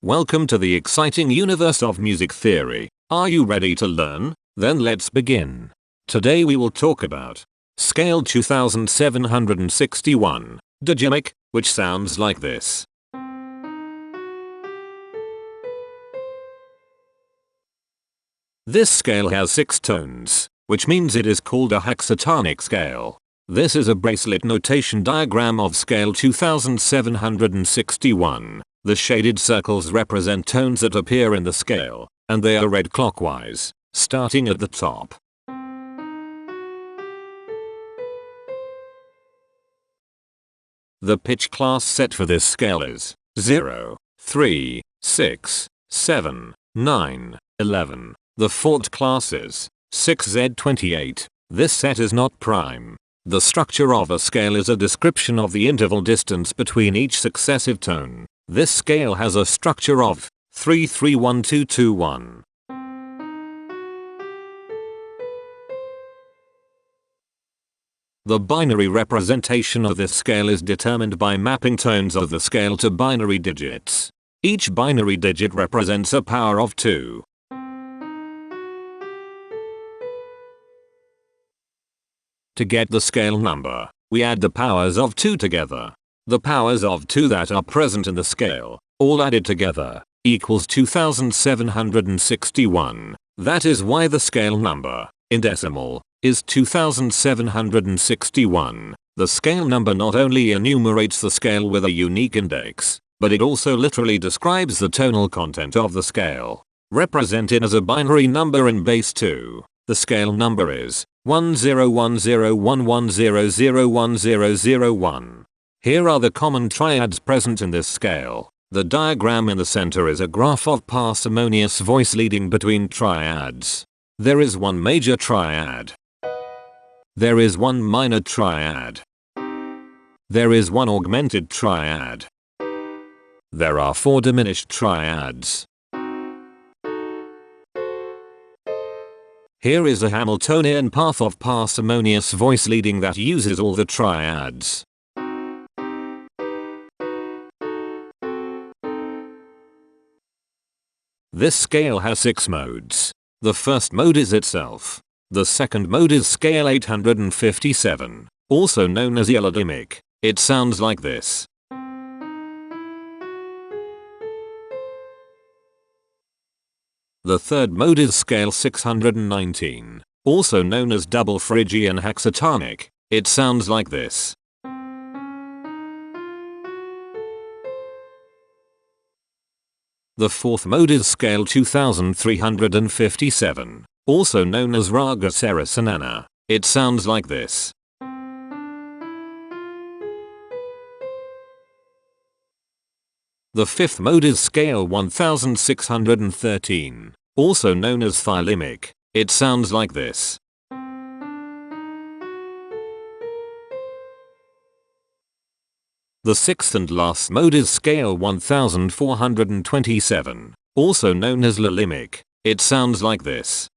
Welcome to the exciting universe of music theory. Are you ready to learn? Then let's begin. Today we will talk about scale 2761, Dagimic, which sounds like this. This scale has 6 tones, which means it is called a hexatonic scale. This is a bracelet notation diagram of scale 2761. The shaded circles represent tones that appear in the scale, and they are read clockwise, starting at the top. The pitch class set for this scale is 0, 3, 6, 7, 9, 11. The fault class is 6Z28. This set is not prime. The structure of a scale is a description of the interval distance between each successive tone. This scale has a structure of 3-3-1-2-2-1. The binary representation of this scale is determined by mapping tones of the scale to binary digits. Each binary digit represents a power of 2. To get the scale number, we add the powers of 2 together. The powers of 2 that are present in the scale, all added together, equals 2761. That is why the scale number, in decimal, is 2761. The scale number not only enumerates the scale with a unique index, but it also literally describes the tonal content of the scale. Represented as a binary number in base 2, the scale number is 101011001001. Here are the common triads present in this scale. The diagram in the center is a graph of parsimonious voice leading between triads. There is one major triad. There is one minor triad. There is one augmented triad. There are 4 diminished triads. Here is a Hamiltonian path of parsimonious voice leading that uses all the triads. This scale has 6 modes. The first mode is itself. The second mode is scale 857, also known as Dagimic. It sounds like this. The third mode is scale 619, also known as double Phrygian hexatonic. It sounds like this. The fourth mode is scale 2357, also known as Raga Sarasanana. It sounds like this. The fifth mode is scale 1613, also known as Thylymic. It sounds like this. The sixth and last mode is scale 1427, also known as Thylymic. It sounds like this.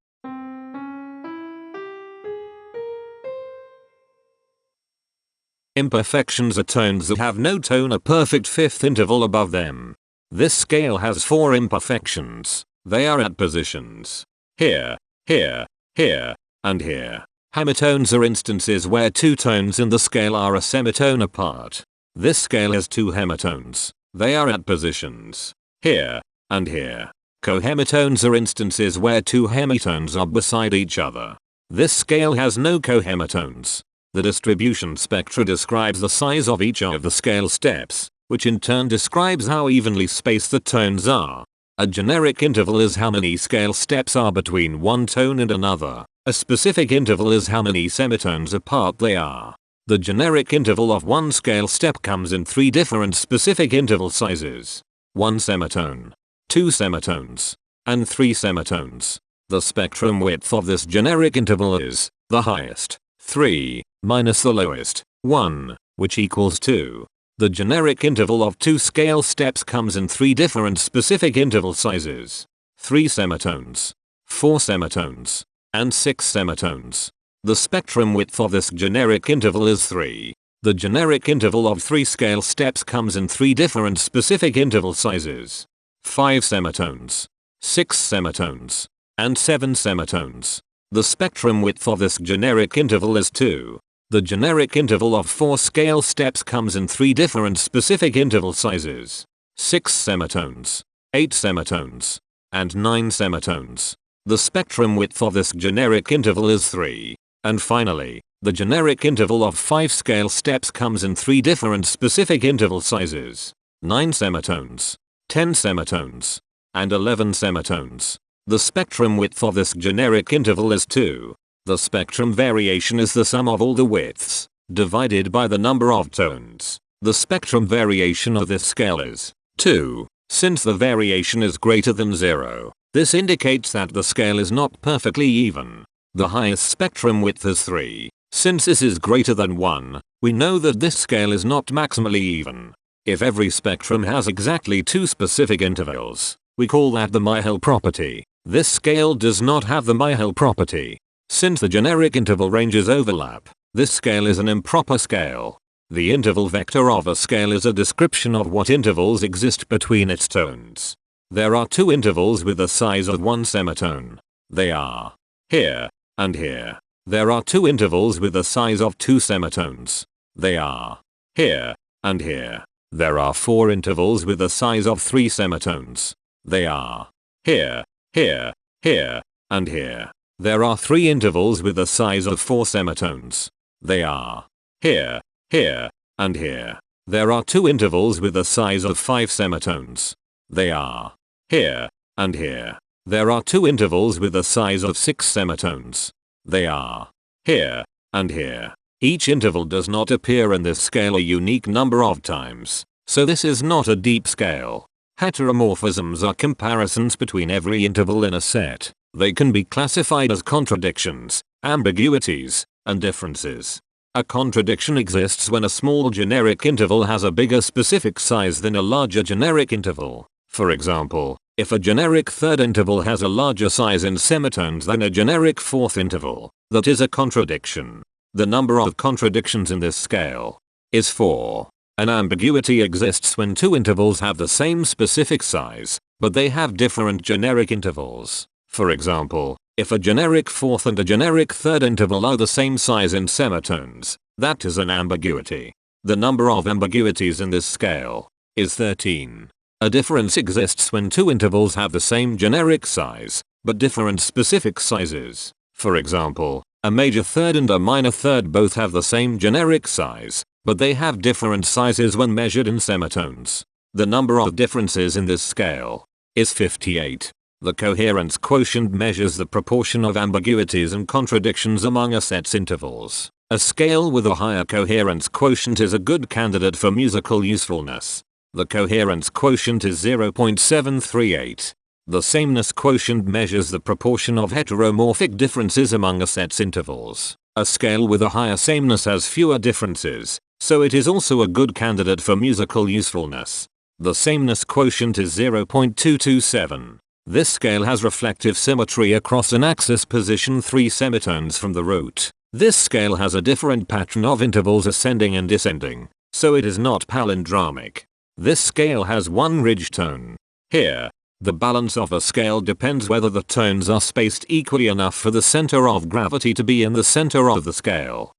Imperfections are tones that have no tone, a perfect fifth interval above them. This scale has 4 imperfections. They are at positions here, here, here, and here. Hemitones are instances where 2 tones in the scale are a semitone apart. This scale has 2 hemitones. They are at positions here and here. Cohemitones are instances where 2 hemitones are beside each other. This scale has no cohemitones. The distribution spectra describes the size of each of the scale steps, which in turn describes how evenly spaced the tones are. A generic interval is how many scale steps are between one tone and another. A specific interval is how many semitones apart they are. The generic interval of one scale step comes in 3 different specific interval sizes. 1 semitone, 2 semitones, and 3 semitones. The spectrum width of this generic interval is the highest, 3, minus the lowest, 1, which equals 2. The generic interval of 2 scale steps comes in 3 different specific interval sizes. 3 semitones, 4 semitones, and 6 semitones. The spectrum width of this generic interval is 3. The generic interval of 3 scale steps comes in 3 different specific interval sizes. 5 semitones, 6 semitones, and 7 semitones. The spectrum width of this generic interval is 2. The generic interval of 4 scale steps comes in 3 different specific interval sizes: 6 semitones, 8 semitones, and 9 semitones. The spectrum width of this generic interval is 3. And finally, the generic interval of 5 scale steps comes in 3 different specific interval sizes: 9 semitones, 10 semitones, and 11 semitones. The spectrum width of this generic interval is 2. The spectrum variation is the sum of all the widths, divided by the number of tones. The spectrum variation of this scale is 2. Since the variation is greater than 0, this indicates that the scale is not perfectly even. The highest spectrum width is 3. Since this is greater than 1, we know that this scale is not maximally even. If every spectrum has exactly 2 specific intervals, we call that the Myhill property. This scale does not have the Myhill property. Since the generic interval ranges overlap, this scale is an improper scale. The interval vector of a scale is a description of what intervals exist between its tones. There are 2 intervals with the size of 1 semitone. They are here and here. There are 2 intervals with the size of 2 semitones. They are here and here. There are 4 intervals with the size of 3 semitones. They are here, here, here, and here. There are 3 intervals with the size of 4 semitones. They are here, here, and here. There are 2 intervals with the size of 5 semitones. They are here and here. There are 2 intervals with the size of 6 semitones. They are here and here. Each interval does not appear in this scale a unique number of times, so this is not a deep scale. Heteromorphisms are comparisons between every interval in a set. They can be classified as contradictions, ambiguities, and differences. A contradiction exists when a small generic interval has a bigger specific size than a larger generic interval. For example, if a generic third interval has a larger size in semitones than a generic fourth interval, that is a contradiction. The number of contradictions in this scale is 4. An ambiguity exists when 2 intervals have the same specific size, but they have different generic intervals. For example, if a generic fourth and a generic third interval are the same size in semitones, that is an ambiguity. The number of ambiguities in this scale is 13. A difference exists when 2 intervals have the same generic size, but different specific sizes. For example, a major third and a minor third both have the same generic size, but they have different sizes when measured in semitones. The number of differences in this scale is 58. The coherence quotient measures the proportion of ambiguities and contradictions among a set's intervals. A scale with a higher coherence quotient is a good candidate for musical usefulness. The coherence quotient is 0.738. The sameness quotient measures the proportion of heteromorphic differences among a set's intervals. A scale with a higher sameness has fewer differences, so it is also a good candidate for musical usefulness. The sameness quotient is 0.227. This scale has reflective symmetry across an axis position 3 semitones from the root. This scale has a different pattern of intervals ascending and descending, so it is not palindromic. This scale has 1 ridge tone. Here, the balance of a scale depends whether the tones are spaced equally enough for the center of gravity to be in the center of the scale.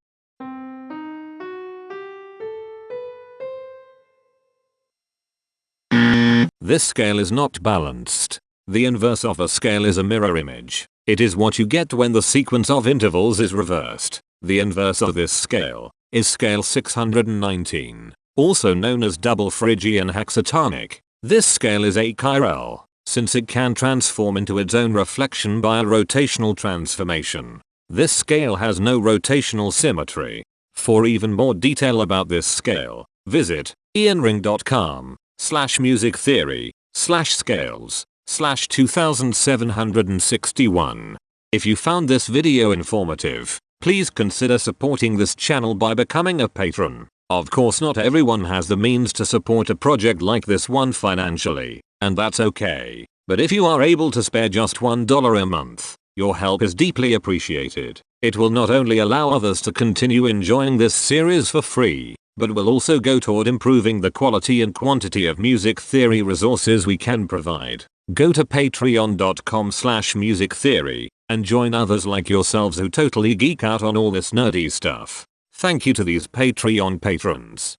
This scale is not balanced. The inverse of a scale is a mirror image. It is what you get when the sequence of intervals is reversed. The inverse of this scale is scale 619, also known as double Phrygian hexatonic. This scale is achiral, since it can transform into its own reflection by a rotational transformation. This scale has no rotational symmetry. For even more detail about this scale, visit ianring.com/musictheory/scales/2761. If you found this video informative, please consider supporting this channel by becoming a patron. Of course, not everyone has the means to support a project like this one financially, and that's okay. But if you are able to spare just $1 a month, your help is deeply appreciated. It will not only allow others to continue enjoying this series for free, but will also go toward improving the quality and quantity of music theory resources we can provide. Go to patreon.com/musictheory and join others like yourselves who totally geek out on all this nerdy stuff. Thank you to these Patreon patrons.